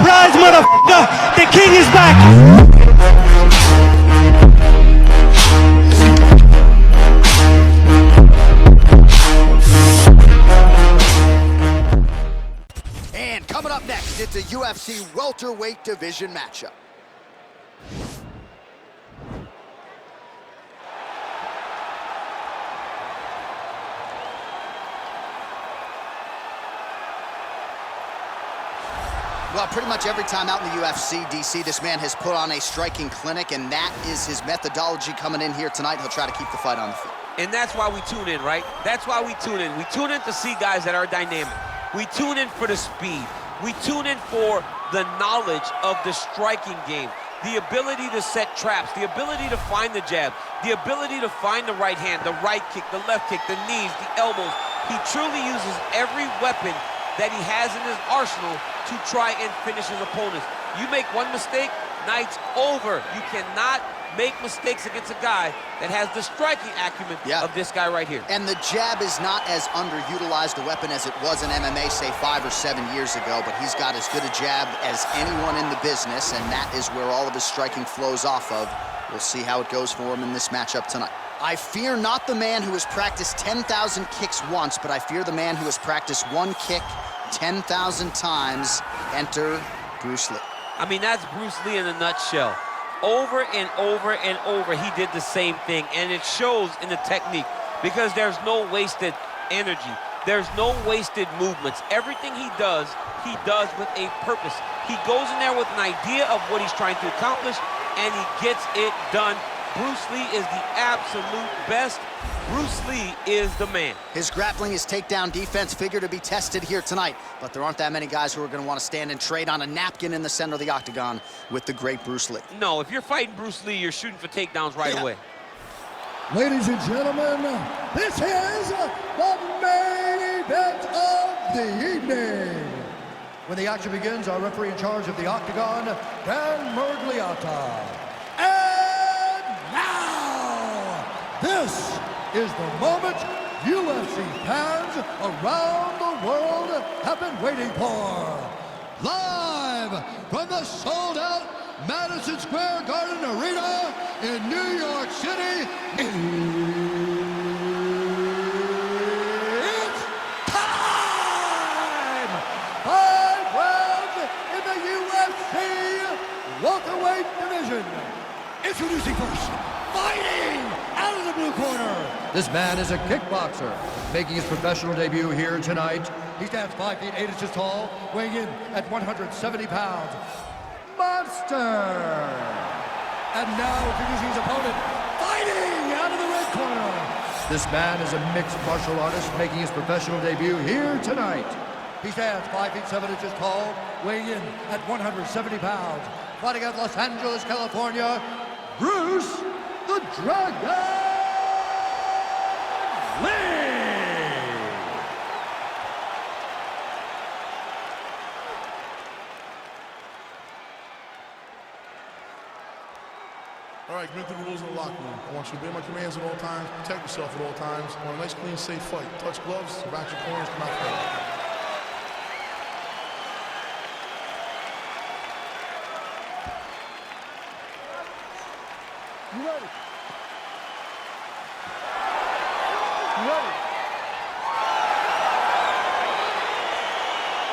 Surprise, motherfucker! The king is back! And coming up next, it's a UFC welterweight division matchup. Well, pretty much every time out in the UFC, DC, this man has put on a striking clinic, and that is his methodology coming in here tonight. He'll try to keep the fight on the field. And that's why we tune in, right? That's why we tune in. We tune in to see guys that are dynamic. We tune in for the speed. We tune in for the knowledge of the striking game, the ability to set traps, the ability to find the jab, the ability to find the right hand, the right kick, the left kick, the knees, the elbows. He truly uses every weapon that he has in his arsenal to try and finish his opponents. You make one mistake, night's over. You cannot make mistakes against a guy that has the striking acumen of this guy right here. And the jab is not as underutilized a weapon as it was in MMA, say 5 or 7 years ago, but he's got as good a jab as anyone in the business, and that is where all of his striking flows off of. We'll see how it goes for him in this matchup tonight. I fear not the man who has practiced 10,000 kicks once, but I fear the man who has practiced one kick 10,000 times. Enter Bruce Lee. I mean, that's Bruce Lee in a nutshell. Over and over and over, he did the same thing, and it shows in the technique because there's no wasted energy. There's no wasted movements. Everything he does with a purpose. He goes in there with an idea of what he's trying to accomplish, and he gets it done. Bruce Lee is the absolute best. Bruce Lee is the man. His grappling, his takedown defense figure to be tested here tonight, but there aren't that many guys who are going to want to stand and trade on a napkin in the center of the octagon with the great Bruce Lee. No, if you're fighting Bruce Lee, you're shooting for takedowns right away. Ladies and gentlemen, this is the main event of the evening. When the action begins, our referee in charge of the octagon, Dan Murgliata. And now, this is the moment UFC fans around the world have been waiting for. Live from the sold-out Madison Square Garden Arena in New York City, it's time! 5 rounds in the UFC welterweight division. Introducing first, fighting out of the blue corner. This man is a kickboxer, making his professional debut here tonight. He stands 5 feet 8 inches tall, weighing in at 170 pounds. Monster! And now introducing his opponent, fighting out of the red corner. This man is a mixed martial artist, making his professional debut here tonight. He stands 5 feet 7 inches tall, weighing in at 170 pounds. Fighting out of Los Angeles, California, Bruce the Dragon Lee! All right, commit to the rules of the locker room. I want you to obey my commands at all times, protect yourself at all times. I want a nice, clean, safe fight. Touch gloves, back your corners, come out fight. You ready? You ready?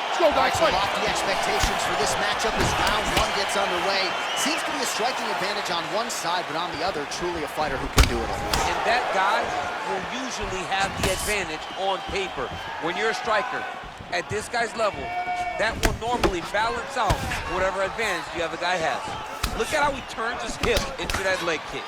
Let's go, guys. Some lofty expectations for this matchup as round 1 gets underway. Seems to be a striking advantage on one side, but on the other, truly a fighter who can do it all. And that guy will usually have the advantage on paper. When you're a striker, at this guy's level, that will normally balance out whatever advantage the other guy has. Look at how he turns his hip into that leg kick.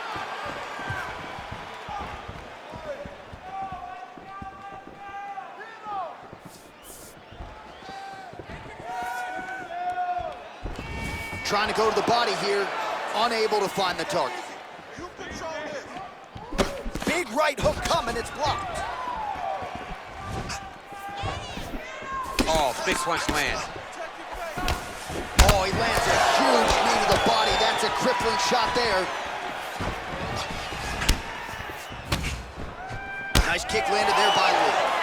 Trying to go to the body here, unable to find the target. Big right hook coming, it's blocked. Oh, big punch lands. Oh, he lands a huge knee to the body. That's a crippling shot there. Nice kick landed there by Lee.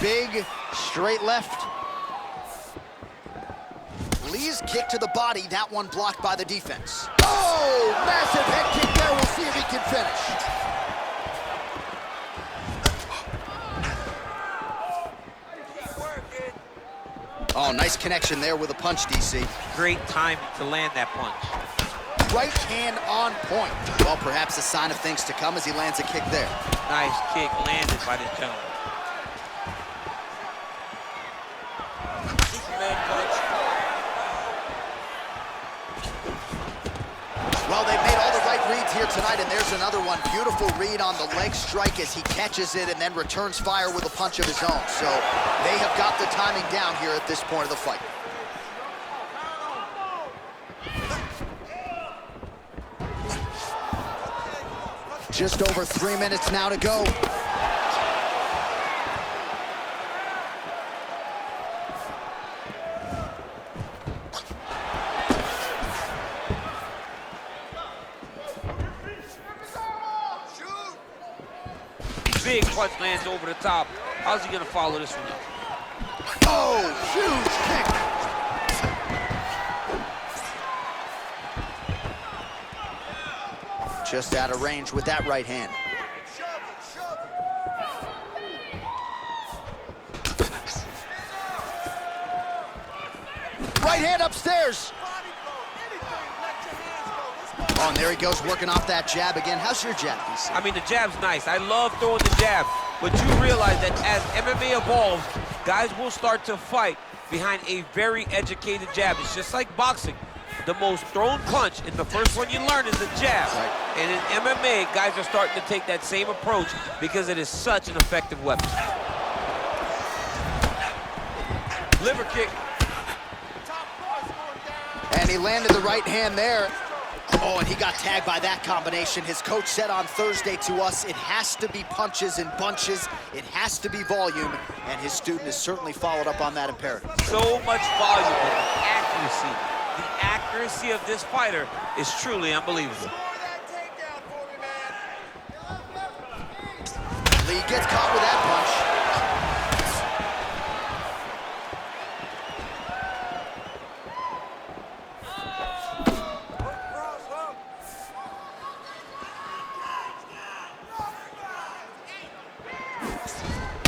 Big straight left. Lee's kick to the body, that one blocked by the defense. Oh, massive head kick there. We'll see if he can finish. Oh, nice connection there with a punch, DC. Great time to land that punch. Right hand on point. Well, perhaps a sign of things to come as he lands a kick there. Nice kick landed by this gentleman. Superman punch. Well, they've made all the right reads here tonight, and there's another one. Beautiful read on the leg strike as he catches it and then returns fire with a punch of his own. So they have got the timing down here at this point of the fight. Just over 3 minutes now to go. Big punch lands over the top. How's he gonna follow this one up? Oh, huge kick. Just out of range with that right hand. Right hand upstairs. Oh, and there he goes, working off that jab again. How's your jab, DC? I mean, the jab's nice. I love throwing the jab, but you realize that as MMA evolves, guys will start to fight behind a very educated jab. It's just like boxing. The most thrown punch, and the first one you learn is the jab. Right. And in MMA, guys are starting to take that same approach because it is such an effective weapon. Liver kick. And he landed the right hand there. Oh, and he got tagged by that combination. His coach said on Thursday to us, it has to be punches and bunches. It has to be volume. And his student has certainly followed up on that imperative. So much volume and accuracy. The accuracy of this fighter is truly unbelievable. Lee gets caught with that punch.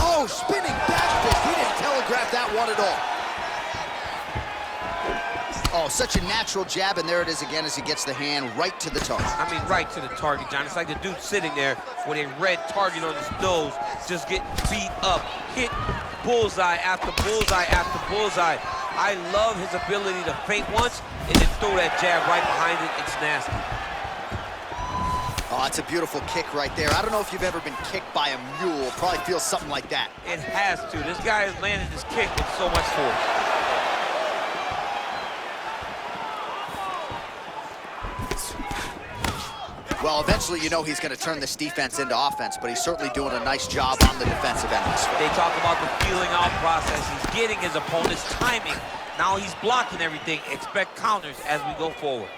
Oh, spinning back fist. He didn't telegraph that one at all. Oh, such a natural jab, and there it is again as he gets the hand right to the target. I mean, right to the target, John. It's like the dude sitting there with a red target on his nose, just getting beat up, hit bullseye after bullseye after bullseye. I love his ability to feint once and then throw that jab right behind it. It's nasty. Oh, it's a beautiful kick right there. I don't know if you've ever been kicked by a mule. Probably feels something like that. It has to. This guy has landed his kick with so much force. Well, eventually, you know he's going to turn this defense into offense, but he's certainly doing a nice job on the defensive end of this fight. They talk about the feeling out process. He's getting his opponent's timing. Now he's blocking everything. Expect counters as we go forward.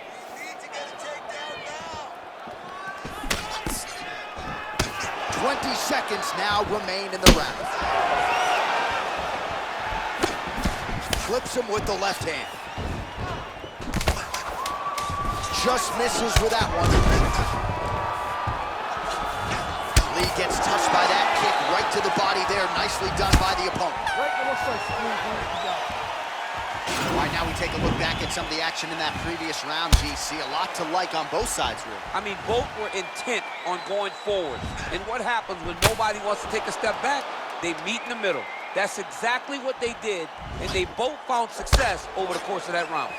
20 seconds now remain in the round. Flips him with the left hand. Just misses with that one. Lee gets touched by that kick right to the body there. Nicely done by the opponent. All right, now we take a look back at some of the action in that previous round, GC. A lot to like on both sides, really. I mean, both were intent on going forward. And what happens when nobody wants to take a step back? They meet in the middle. That's exactly what they did, and they both found success over the course of that round.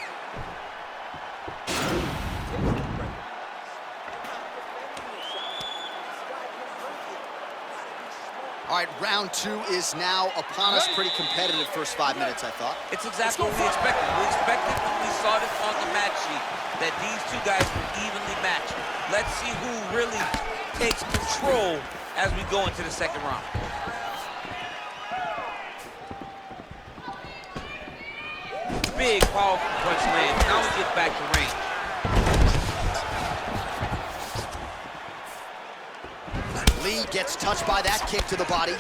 All right, round two is now upon us. Pretty competitive first 5 minutes, I thought. It's exactly what we expected. We expected when we saw this on the match sheet that these two guys were evenly matched. Let's see who really takes control as we go into the second round. Big, powerful punch lands. Now we get back to range. Lee gets touched by that kick to the body.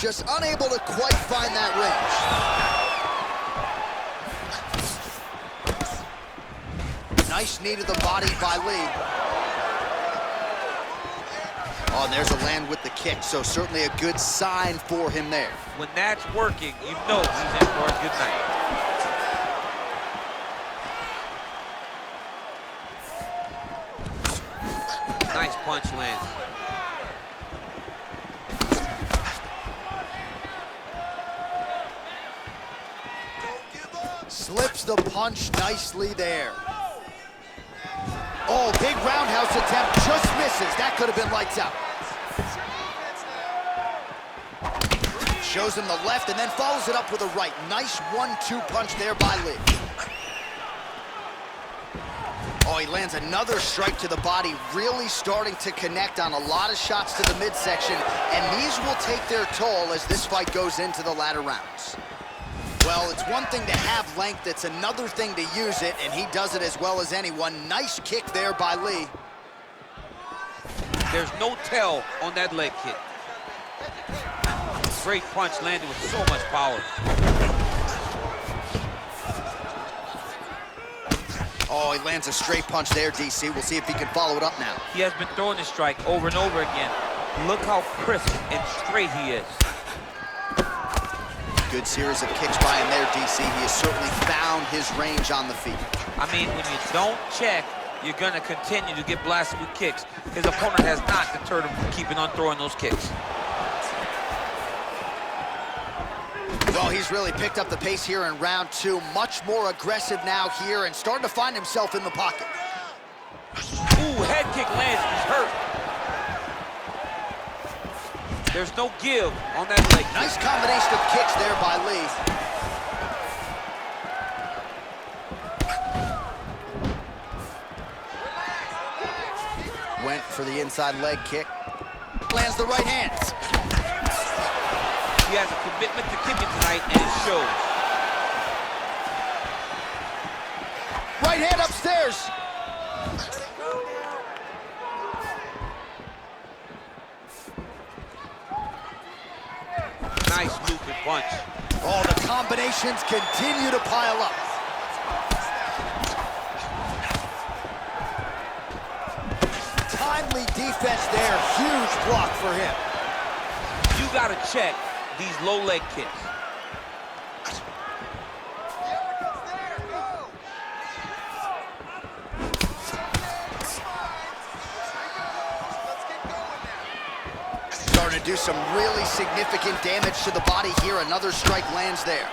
just unable to quite find that range. Nice knee to the body by Lee. Oh, and there's a land with the kick, so certainly a good sign for him there. When that's working, you know he's in for a good night. Nice punch lands. Slips the punch nicely there. Oh, big roundhouse attempt, just misses. That could have been lights out. Shows him the left and then follows it up with a right. Nice 1-2 punch there by Lee. Oh, he lands another strike to the body, really starting to connect on a lot of shots to the midsection, and these will take their toll as this fight goes into the latter rounds. Well, it's one thing to have length, it's another thing to use it, and he does it as well as anyone. Nice kick there by Lee. There's no tell on that leg kick. Great punch landed with so much power. Oh, he lands a straight punch there, DC. We'll see if he can follow it up now. He has been throwing this strike over and over again. Look how crisp and straight he is. Good series of kicks by him there, DC. He has certainly found his range on the feet. I mean, when you don't check, you're going to continue to get blasted with kicks. His opponent has not deterred him from keeping on throwing those kicks. Well, he's really picked up the pace here in round 2. Much more aggressive now here and starting to find himself in the pocket. Ooh, head kick lands. He's hurt. There's no give on that leg. Nice combination of kicks there by Lee. Went for the inside leg kick. Lands the right hand. He has a commitment to kicking tonight, and it shows. Right hand upstairs. Nice looping punch. Oh, the combinations continue to pile up. Timely defense there. Huge block for him. You got to check these low leg kicks. Starting to do some really significant damage to the body here. Another strike lands there.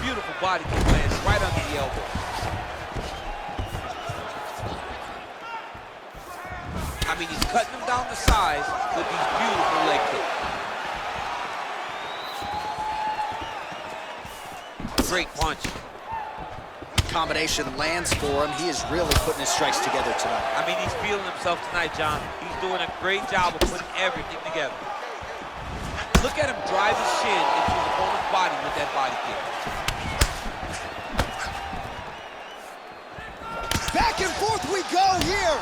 Beautiful body kick lands right under the elbow. I mean, he's cutting them down the sides with these beautiful leg kicks. Great punch. Combination lands for him. He is really putting his strikes together tonight. I mean, he's feeling himself tonight, John. He's doing a great job of putting everything together. Look at him drive his shin into his opponent's body with that body kick. Back and forth we go here.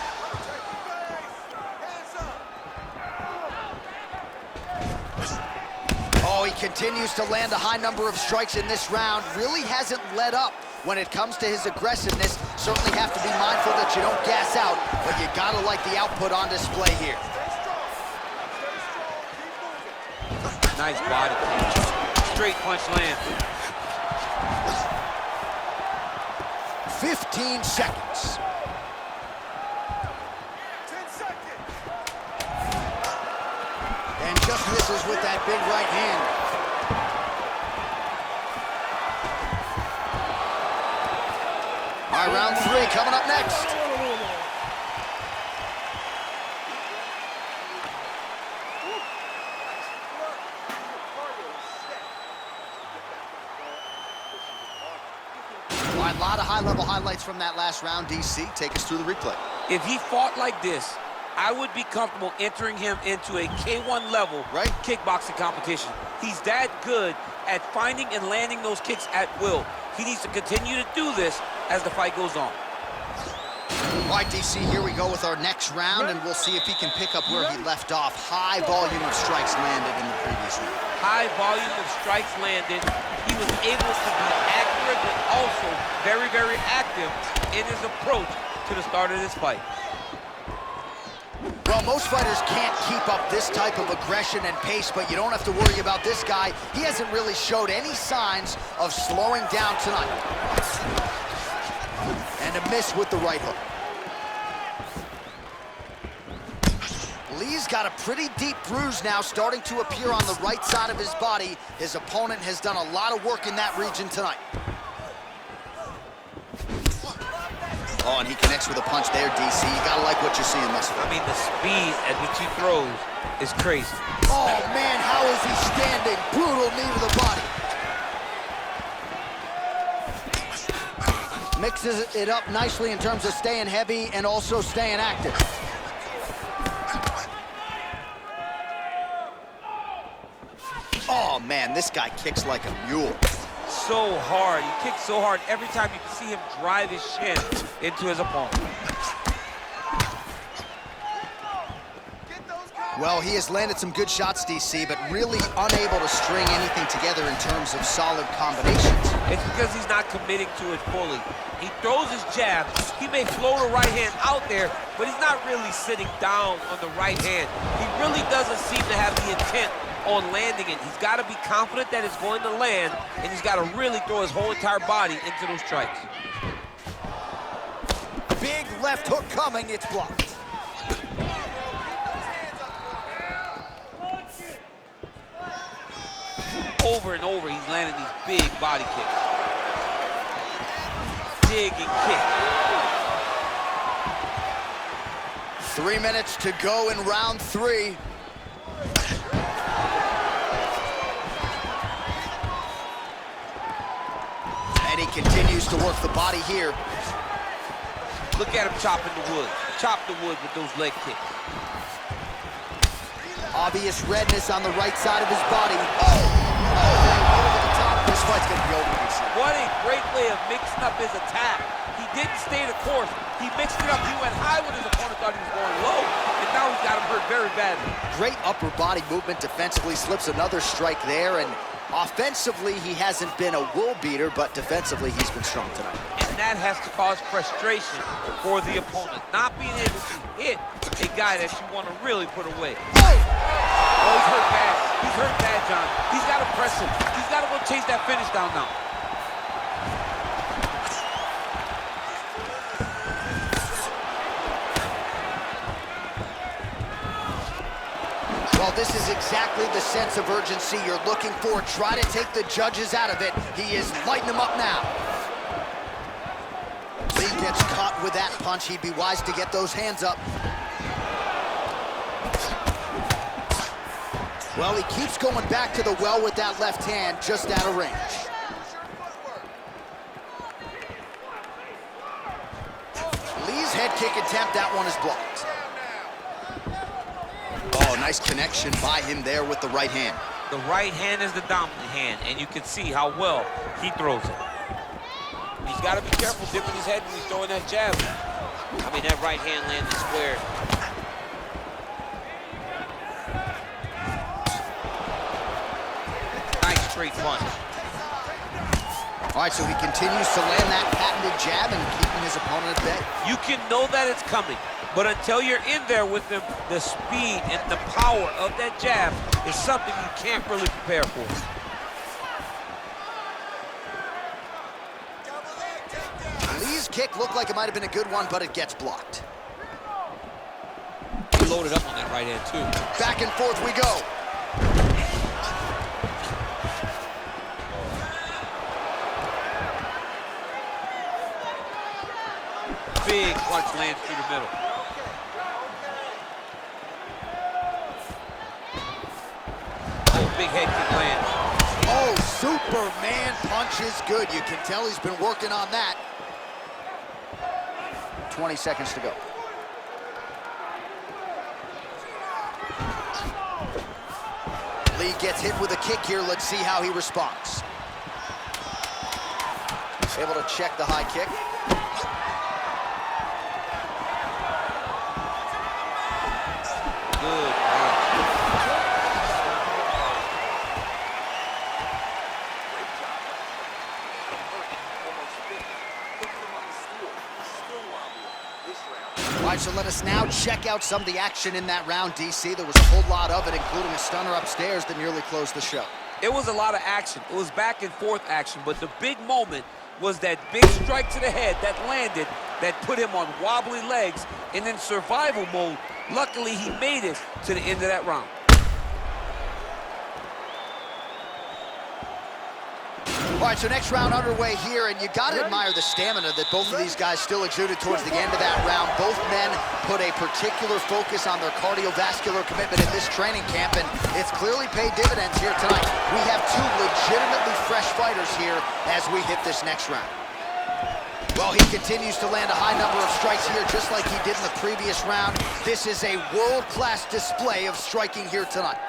Oh, he continues to land a high number of strikes in this round. Really hasn't let up when it comes to his aggressiveness. Certainly have to be mindful that you don't gas out, but you gotta like the output on display here. Nice body punch. Straight punch lands. 15 seconds. 10 seconds. And just misses with that big right hand. All right, round 3 coming up next. All right, a lot of high-level highlights from that last round, DC. Take us through the replay. If he fought like this, I would be comfortable entering him into a K1 level kickboxing competition. He's that good at finding and landing those kicks at will. He needs to continue to do this as the fight goes on. All right, DC, here we go with our next round, and we'll see if he can pick up where he left off. High volume of strikes landed in the previous round. High volume of strikes landed. He was able to be accurate, but also very, very active in his approach to the start of this fight. Well, most fighters can't keep up this type of aggression and pace, but you don't have to worry about this guy. He hasn't really showed any signs of slowing down tonight. And a miss with the right hook. Lee's got a pretty deep bruise now starting to appear on the right side of his body. His opponent has done a lot of work in that region tonight. Oh, and he connects with a punch there, DC. You gotta like what you're seeing thus far. I mean, the speed at which he throws is crazy. Oh, man, how is he standing? Brutal knee to the body. Mixes it up nicely in terms of staying heavy and also staying active. Oh, man, this guy kicks like a mule. So hard. He kicks so hard every time you can see him drive his shin into his opponent. Well, he has landed some good shots, DC, but really unable to string anything together in terms of solid combinations. It's because he's not committing to it fully. He throws his jab. He may float a right hand out there, but he's not really sitting down on the right hand. He really doesn't seem to have the intent on landing it. He's got to be confident that it's going to land, and he's got to really throw his whole entire body into those strikes. Big left hook coming, it's blocked. Over and over, he's landing these big body kicks. Dig and kick. 3 minutes to go in round 3. And he continues to work the body here. Look at him chopping the wood. Chop the wood with those leg kicks. Obvious redness on the right side of his body. Oh! Over the top. This fight's gonna be over, DC. What a great way of mixing up his attack. He didn't stay the course. He mixed it up. He went high when his opponent thought he was going low, and now he's got him hurt very badly. Great upper body movement defensively. Slips another strike there, and offensively, he hasn't been a wool beater, but defensively, he's been strong tonight. And that has to cause frustration for the opponent. Not being able to hit a guy that you want to really put away. Oh, he's hurt bad. He's hurt bad, John. He's got to press him. He's got to go chase that finish down now. Well, this is exactly the sense of urgency you're looking for. Try to take the judges out of it. He is lighting them up now. Lee gets caught with that punch. He'd be wise to get those hands up. Well, he keeps going back to the well with that left hand, just out of range. Lee's head kick attempt, that one is blocked. Oh, nice connection by him there with the right hand. The right hand is the dominant hand, and you can see how well he throws it. He's got to be careful dipping his head when he's throwing that jab. I mean, that right hand landed square. Nice straight punch. All right, so he continues to land that patented jab and keeping his opponent at bay. You can know that it's coming, but until you're in there with him, the speed and the power of that jab is something you can't really prepare for. Lee's kick looked like it might have been a good one, but it gets blocked. He loaded up on that right hand, too. Back and forth we go. Big punch lands through the middle. Oh, big head kick lands. Oh, Superman punch is good. You can tell he's been working on that. 20 seconds to go. Lee gets hit with a kick here. Let's see how he responds. Able to check the high kick. Good punch. All right, so let us now check out some of the action in that round, DC. There was a whole lot of it, including a stunner upstairs that nearly closed the show. It was a lot of action. It was back and forth action, but the big moment was that big strike to the head that landed, that put him on wobbly legs and in survival mode. Luckily, he made it to the end of that round. All right, so next round underway here, and you got to admire the stamina that both of these guys still exuded towards the end of that round. Both men put a particular focus on their cardiovascular commitment in this training camp, and it's clearly paid dividends here tonight. We have two legitimately fresh fighters here as we hit this next round. Well, he continues to land a high number of strikes here, just like he did in the previous round. This is a world-class display of striking here tonight.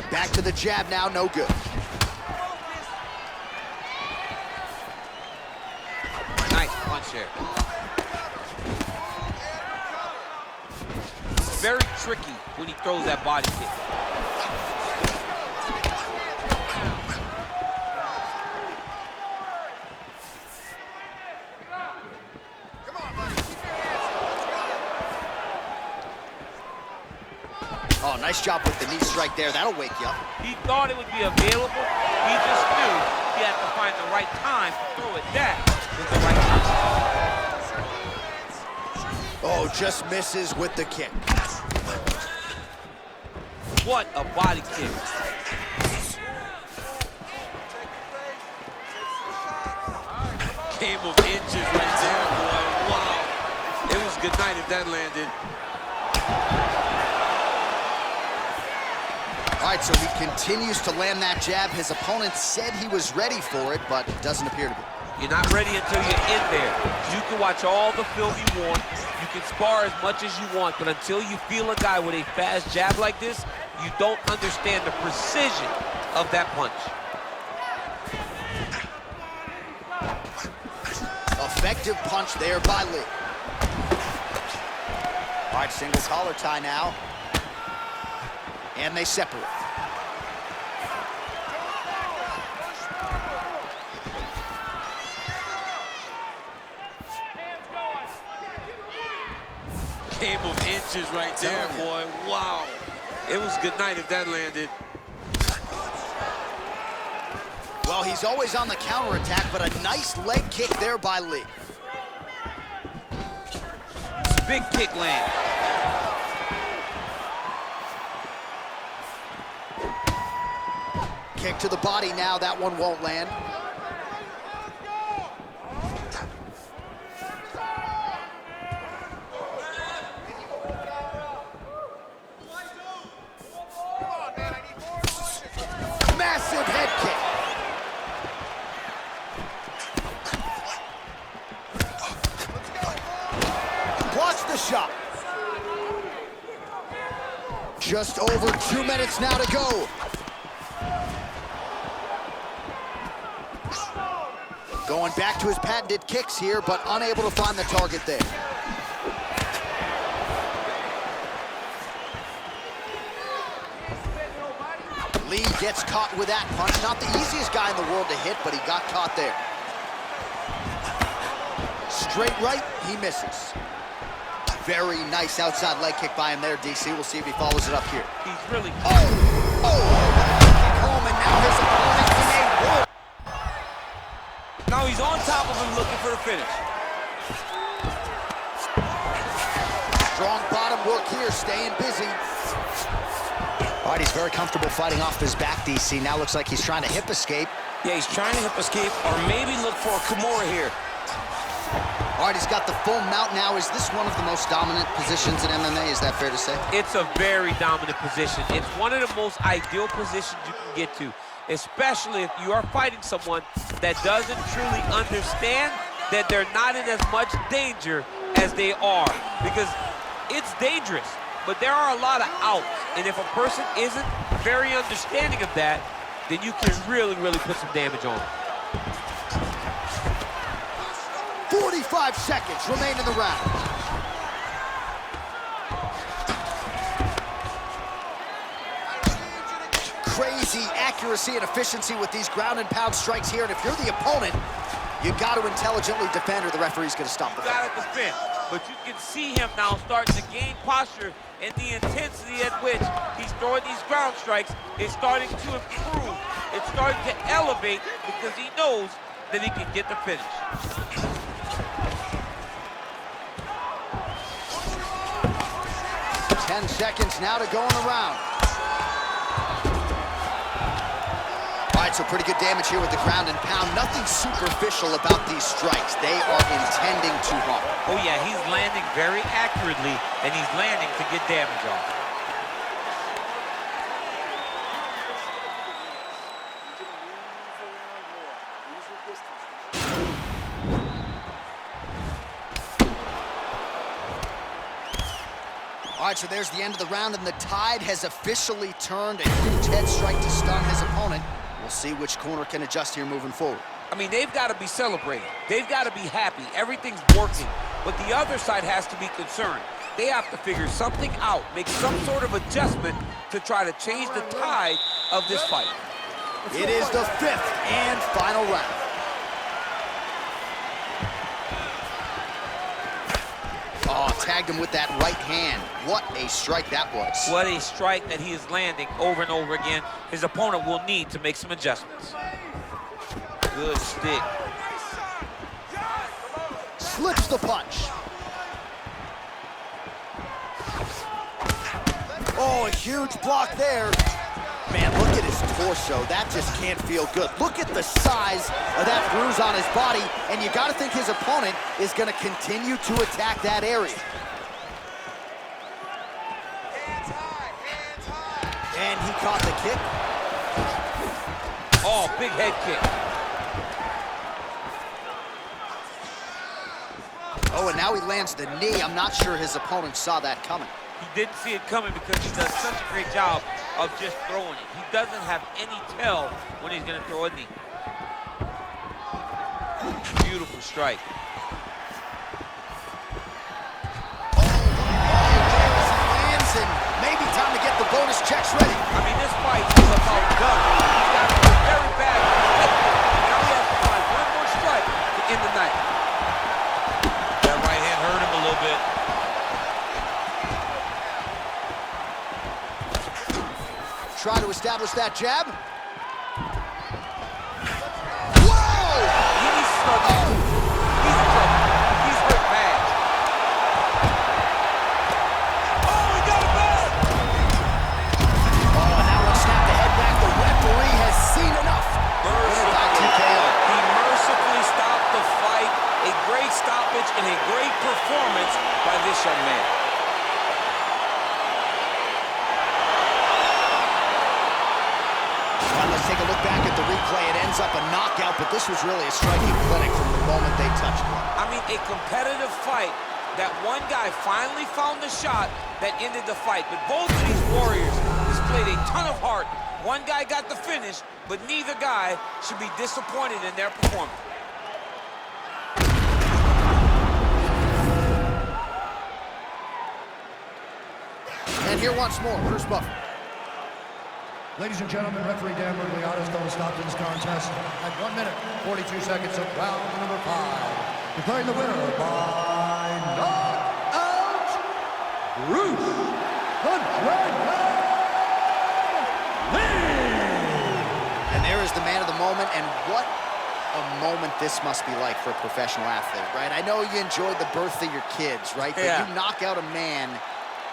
Back to the jab now, no good. Nice punch there. Very tricky when he throws that body kick. Oh, nice job with the knee strike there. That'll wake you up. He thought it would be available. He just knew he had to find the right time to throw it back with the right time. Oh, just misses with the kick. What a body kick. Game of inches right there, boy. Wow. It was good night if that landed. All right, so he continues to land that jab. His opponent said he was ready for it, but it doesn't appear to be. You're not ready until you're in there. You can watch all the film you want. You can spar as much as you want, but until you feel a guy with a fast jab like this, you don't understand the precision of that punch. Effective punch there by Lee. All right, single collar tie now. And they separate. Game of inches right there, boy. Wow. It was good night if that landed. Well, he's always on the counterattack, but a nice leg kick there by Lee. Big kick land. Kick to the body now. That one won't land. Massive head kick. Blocks the shot. Just over 2 minutes now to go. Going back to his patented kicks here, but unable to find the target there. Lee gets caught with that punch. Not the easiest guy in the world to hit, but he got caught there. Straight right, he misses. Very nice outside leg kick by him there, DC. We'll see if he follows it up here. He's really... Oh! Home, and now his opponent in a whirl. Now he's on top of him looking for the finish. Strong bottom work here, staying busy. All right, he's very comfortable fighting off his back, DC. Now looks like he's trying to hip escape. Yeah, he's trying to hip escape or maybe look for a Kimura here. All right, he's got the full mount now. Is this one of the most dominant positions in MMA? Is that fair to say? It's a very dominant position. It's one of the most ideal positions you can get to, especially if you are fighting someone that doesn't truly understand that they're not in as much danger as they are. Because it's dangerous, but there are a lot of outs. And if a person isn't very understanding of that, then you can really, really put some damage on them. 45 seconds remain in the round. crazy accuracy and efficiency with these ground and pound strikes here, and if you're the opponent, you got to intelligently defend, or the referee's going to stop the fight. You got to defend, but you can see him now starting to gain posture, and the intensity at which he's throwing these ground strikes is starting to improve. It's starting to elevate because he knows that he can get the finish. Ten seconds now to go in the round. All right, so pretty good damage here with the ground and pound. Nothing superficial about these strikes. They are intending to harm. Oh yeah, he's landing very accurately, and he's landing to get damage off. All right, so there's the end of the round, and the tide has officially turned. A huge head strike to stun his opponent. We'll see which corner can adjust here moving forward. I mean, they've got to be celebrating. They've got to be happy. Everything's working. But the other side has to be concerned. They have to figure something out, make some sort of adjustment to try to change the tide of this fight. It is the fifth and final round. Oh, tagged him with that right hand. What a strike that was. What a strike that he is landing over and over again. His opponent will need to make some adjustments. Good stick. Slips the punch. Oh, a huge block there. Man, look at his torso. That just can't feel good. Look at the size of that bruise on his body, and you got to think his opponent is going to continue to attack that area. And he caught the kick. Oh, big head kick. Oh, and now he lands the knee. I'm not sure his opponent saw that coming. He didn't see it coming because he does such a great job of just throwing it. He doesn't have any tell when he's going to throw a knee. Beautiful strike. Lands, and maybe time to get the bonus checks ready. I mean, this fight is about done. He's got to feel very bad. Now he has to find one more strike to end the night. That right hand hurt him a little bit. Try to establish that jab. Whoa! He needs to start to move. He's in trouble. He's hurt bad. Oh, he got it back! Oh, and now we'll snap the head back. The referee has seen enough. He mercifully stopped the fight. A great stoppage and a great performance by this young man. Let's take a look back at the replay. It ends up a knockout, but this was really a striking clinic from the moment they touched it. I mean, a competitive fight that one guy finally found the shot that ended the fight. But both of these warriors displayed a ton of heart. One guy got the finish, but neither guy should be disappointed in their performance. And here once more, Bruce Buffer. Ladies and gentlemen, referee Dan Murgliano is going to stop this contest at 1 minute, 42 seconds of round number 5. Declaring the winner by knockout, Bruce the Dragon Lee! And there is the man of the moment, and what a moment this must be like for a professional athlete, right? I know you enjoyed the birth of your kids, right? But Yeah. you knock out a man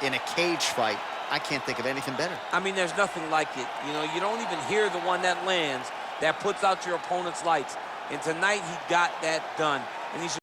in a cage fight, I can't think of anything better. I mean, there's nothing like it. You know, you don't even hear the one that lands that puts out your opponent's lights. And tonight, he got that done. And he should